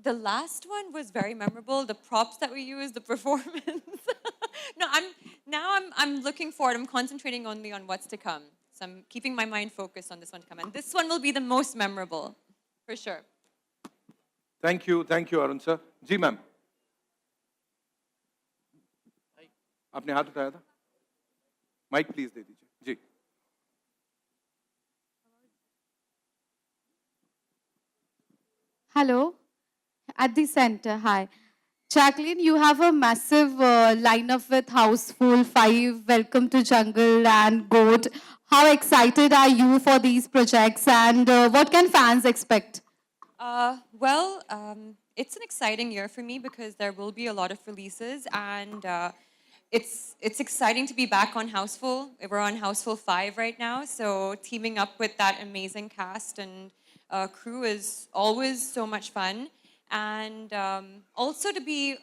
The last one was very memorable. The props that we used, the performance. No, I'm looking forward. I'm concentrating only on what's to come. So I'm keeping my mind focused on this one to come. And this one will be the most memorable, for sure. Thank you, Arun sir. जी ma'am, आपने हाथ उठाया था, mic please दे दीजिए जी. Hello, at the center. Hi. Jacqueline, you have a massive lineup with Houseful 5, Welcome to Jungle, and Goat. How excited are you for these projects, and what can fans expect? It's an exciting year for me because there will be a lot of releases, and it's exciting to be back on Houseful. We're on Houseful 5 right now, so teaming up with that amazing cast and crew is always so much fun, and also to be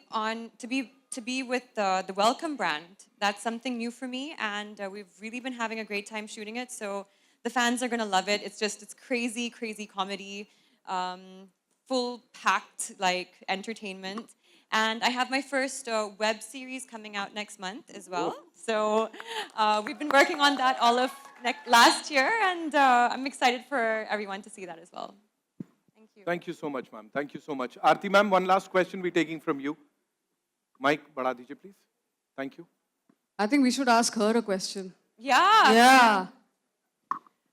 with the Welcome brand. That's something new for me, and we've really been having a great time shooting it. So the fans are gonna love it. It's crazy, crazy comedy, full packed like entertainment. And I have my first web series coming out next month as well. So we've been working on that all of last year, and I'm excited for everyone to see that as well. Thank you. Thank you so much, ma'am. Thank you so much. Aarti ma'am, one last question we're taking from you. Mic बढ़ा दीजिए, please. Thank you. I think we should ask her a question. Yeah. Yeah.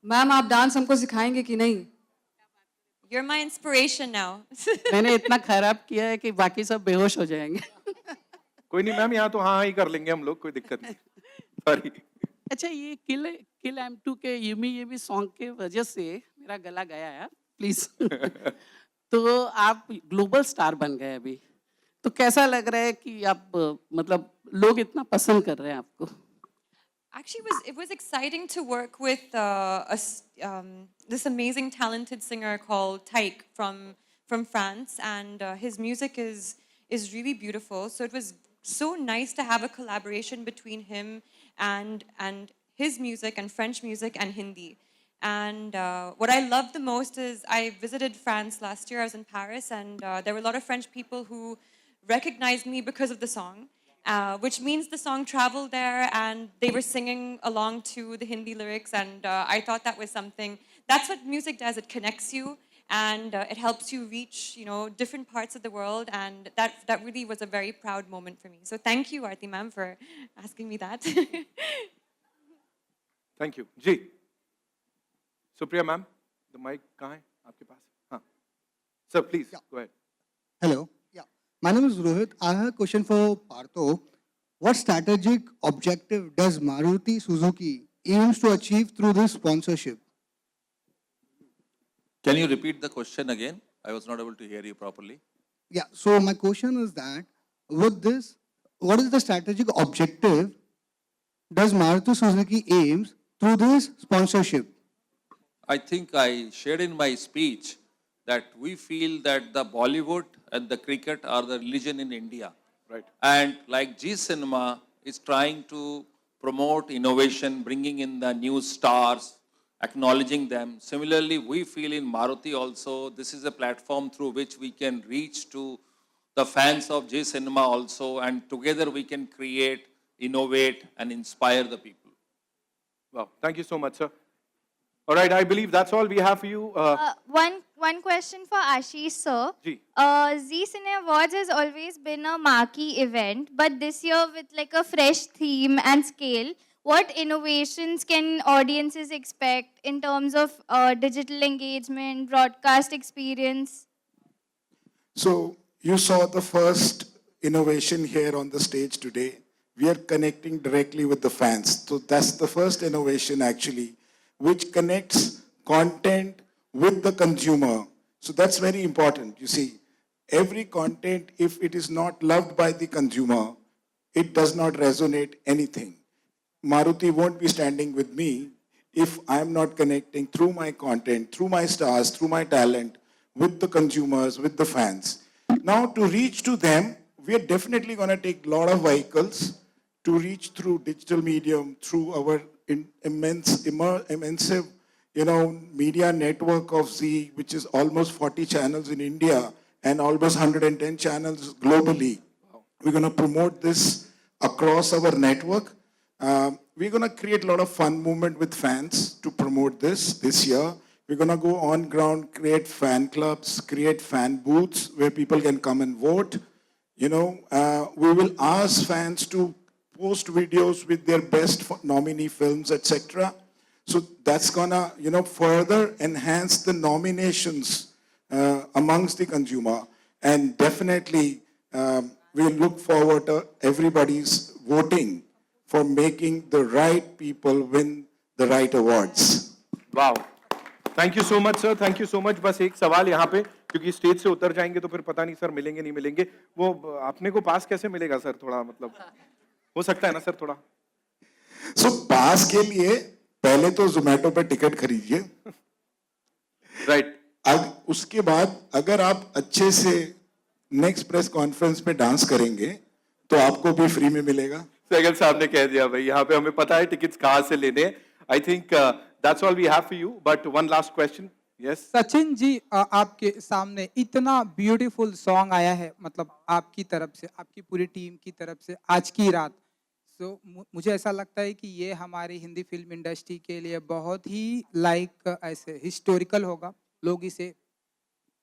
Ma'am आप dance हमको सिखाएंगे कि नहीं? You're my inspiration now. मैंने इतना खराब किया है कि बाकी सब बेहोश हो जाएंगे. कोई नहीं मैम, यहाँ तो हाँ ही कर लेंगे हम लोग, कोई दिक्कत नहीं. Sorry. अच्छा, ये किल M2 के यमी सॉन्ग के वजह से मेरा गला गया यार, प्लीज. तो आप ग्लोबल स्टार बन गए अभी, तो कैसा लग रहा है कि आप मतलब लोग इतना पसंद कर रहे हैं आपको? Actually, it was exciting to work with this amazing talented singer called Taik from France, and his music is really beautiful. So it was so nice to have a collaboration between him and his music and French music and Hindi. And what I love the most is I visited France last year. I was in Paris, and there were a lot of French people who recognized me because of the song. Which means the song traveled there and they were singing along to the Hindi lyrics, and I thought that was something, that's what music does, it connects you and it helps you reach, different parts of the world, and that really was a very proud moment for me. So thank you, Aarti ma'am, for asking me that. Thank you. Ji. Supriya ma'am, the mic कहाँ है आपके पास? हाँ. Sir, please, go ahead. Hello. Yeah. My name is Rohit. I have a question for Partho. What strategic objective does Maruti Suzuki aims to achieve through this sponsorship? Can you repeat the question again? I was not able to hear you properly. Yeah. So my question is that with this, what is the strategic objective does Maruti Suzuki aims through this sponsorship? I think I shared in my speech that we feel that the Bollywood and the cricket are the religion in India. Right. And like G Cinema is trying to promote innovation, bringing in the new stars, acknowledging them. Similarly, we feel in Maruti also, this is a platform through which we can reach to the fans of J Cinema also, and together we can create, innovate, and inspire the people. Wow. Thank you so much, sir. All right, I believe that's all we have for you. One question for Ashish sir. जी. Zee Cine Awards has always been a marquee event, but this year with like a fresh theme and scale, what innovations can audiences expect in terms of digital engagement, broadcast experience? So you saw the first innovation here on the stage today. We are connecting directly with the fans. So that's the first innovation actually, which connects content with the consumer. So that's very important. You see, every content, if it is not loved by the consumer, it does not resonate anything. Maruti won't be standing with me if I'm not connecting through my content, through my stars, through my talent, with the consumers, with the fans. Now, to reach to them, we are definitely going to take a lot of vehicles to reach through digital medium, through our immense, media network of Zee, which is almost 40 channels in India and almost 110 channels globally. We're going to promote this across our network. We're going to create a lot of fun movement with fans to promote this year. We're going to go on ground, create fan clubs, create fan booths where people can come and vote. You know, we will ask fans to post videos with their best nominee films, etc. So that's gonna, you know, further enhance the nominations amongst the consumer. And definitely, we look forward to everybody's voting for making the right people win the right awards. Wow, thank you so much sir, thank you so much. बस एक सवाल यहाँ पे, क्योंकि stage से उतर जाएंगे तो फिर पता नहीं सर मिलेंगे नहीं मिलेंगे. वो अपने को पास कैसे मिलेगा सर? थोड़ा मतलब हो सकता है ना सर थोड़ा? So पास के लिए पहले तो जोमेटो पे टिकट खरीदिए. राइट. अब उसके बाद अगर आप अच्छे से नेक्स्ट प्रेस कॉन्फ्रेंस पे डांस करेंगे तो आपको भी फ्री में मिलेगा. सहगल साहब ने कह दिया भाई, यहाँ पे हमें पता है टिकट्स कहाँ से लेने. I think that's all we have for you, but one last question. Yes Sachin ji, आपके सामने इतना ब्यूटीफुल सॉन्ग आया है, मतलब आपकी तरफ से, आपकी पूरी टीम की तरफ से, आज की रात. सो मुझे ऐसा लगता है कि ये हमारी हिंदी फिल्म इंडस्ट्री के लिए बहुत ही लाइक ऐसे हिस्टोरिकल होगा. लोग इसे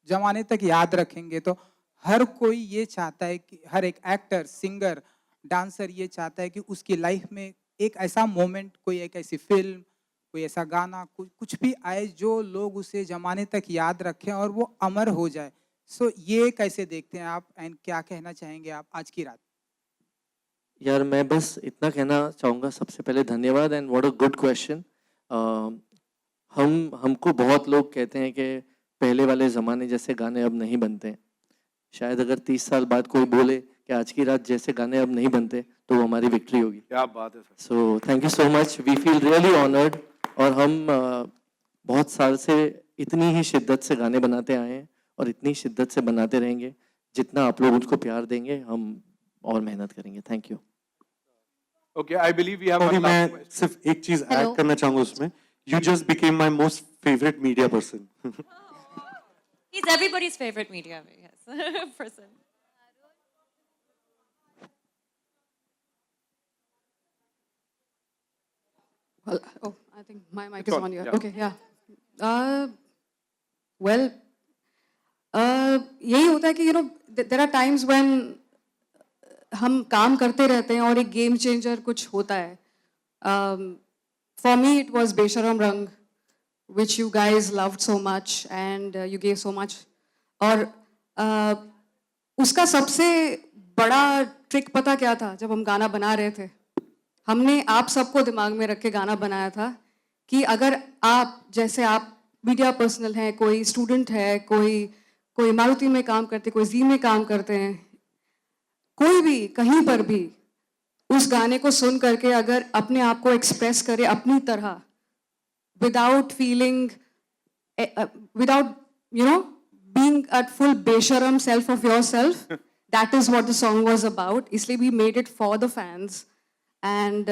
जमाने तक याद रखेंगे. तो हर कोई ये चाहता है कि हर एक एक्टर, सिंगर, डांसर ये चाहता है कि उसकी लाइफ में एक ऐसा मोमेंट, कोई एक ऐसी फिल्म, कोई ऐसा गाना, कुछ भी आए जो लोग उसे जमाने तक याद रखें और वो अमर हो जाए. सो ये कैसे देखते हैं आप, एंड क्या कहना चाहेंगे आप आज की रात? यार मैं बस इतना कहना चाहूँगा, सबसे पहले धन्यवाद and what a good question. हमको बहुत लोग कहते हैं कि पहले वाले ज़माने जैसे गाने अब नहीं बनते हैं. शायद अगर 30 साल बाद कोई बोले कि आज की रात जैसे गाने अब नहीं बनते तो वो हमारी विक्ट्री होगी. क्या बात है sir. So thank you so much, we feel really honoured. और हम बहुत साल से इतनी ही शिद्दत से गाने बनाते आए हैं और इतनी शिद्दत से बनाते रहेंगे. जितना आप लोग उनको प्यार देंगे हम और मेहनत करेंगे. Thank you. Okay, I believe we have sorry, one मैं लास्ट. सिर्फ एक चीज Hello. ऐड करना चाहूंगा उसमें. You just became my most favourite media person. He's everybody's favorite media person. Well, oh, I think my mic It's is on, on here. yeah. Okay, yeah. Well, यही होता है कि there are times when हम काम करते रहते हैं और एक गेम चेंजर कुछ होता है. For me, it was Besharam Rang, which you guys loved so much and you gave so much. और उसका सबसे बड़ा ट्रिक पता क्या था? जब हम गाना बना रहे थे, हमने आप सबको दिमाग में रख के गाना बनाया था कि अगर आप, जैसे आप मीडिया पर्सनल हैं, कोई स्टूडेंट है, कोई मारुति में काम करते, कोई जी में काम करते हैं, कोई भी कहीं पर भी उस गाने को सुन करके अगर अपने आप को एक्सप्रेस करे अपनी तरह, without feeling, without being at full besharam self of yourself, that is what the song was about. इसलिए we made it for the fans. And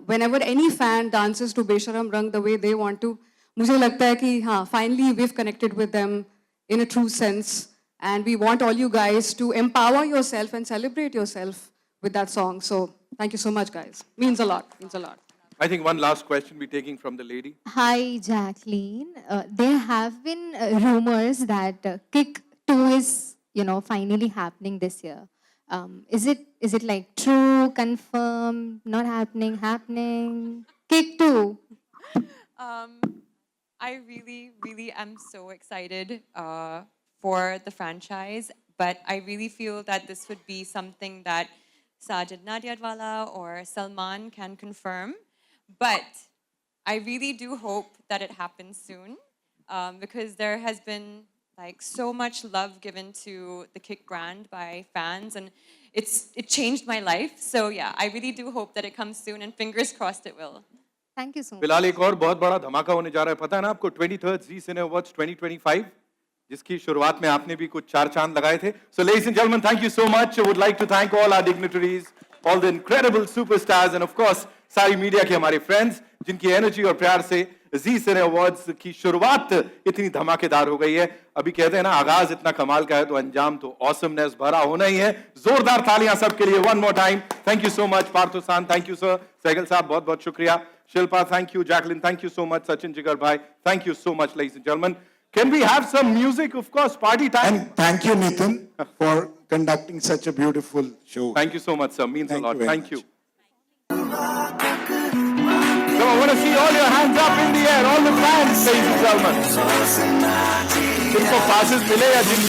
whenever any fan dances to Besharam Rang the way they want to, मुझे लगता है कि हाँ, finally we've connected with them in a true sense. And we want all you guys to empower yourself and celebrate yourself with that song. So thank you so much, guys. Means a lot. Means a lot. I think one last question we're taking from the lady. Hi, Jacqueline. There have been rumors that Kick 2 is, finally happening this year. Is it like true, confirmed, not happening, happening? Kick 2. I really, really am so excited for the franchise, but I really feel that this would be something that Sajid Nadiadwala or Salman can confirm. But I really do hope that it happens soon because there has been so much love given to the Kick brand by fans, and it changed my life. So yeah, I really do hope that it comes soon, and fingers crossed it will. Thank you so much. फिलहाल एक और बहुत बड़ा धमाका होने जा रहा है, पता है ना आपको? 23rd Zee Cine Awards 2025, जिसकी शुरुआत में आपने भी कुछ 4 चांद लगाए थे. So ladies and gentlemen, thank you so much. I would like to thank all our dignitaries, all the incredible superstars, and of course सारी मीडिया के हमारे फ्रेंड्स जिनकी एनर्जी और प्यार से जी सिने अवार्ड्स की शुरुआत इतनी धमाकेदार हो गई है। अभी कहते हैं ना, आगाज इतना कमाल का है तो अंजाम तो ऑसमनेस भरा होना ही है। जोरदार तालियां सबके लिए one more time. Thank you so much Parthosan, thank you sir. Sehgal साहब बहुत बहुत शुक्रिया। Shilpa thank you, Jacqueline thank you so much, Sachin Jigar भाई thank you so much. Ladies and gentleman, can we have some music? Of course, party time. And thank you, Nitin, for conducting such a beautiful show. Thank you so much, sir. Means Thank a lot. you very Thank much. you. So I want to see all your hands up in the air, all the fans, ladies and gentlemen. जिनको passes मिले या जिन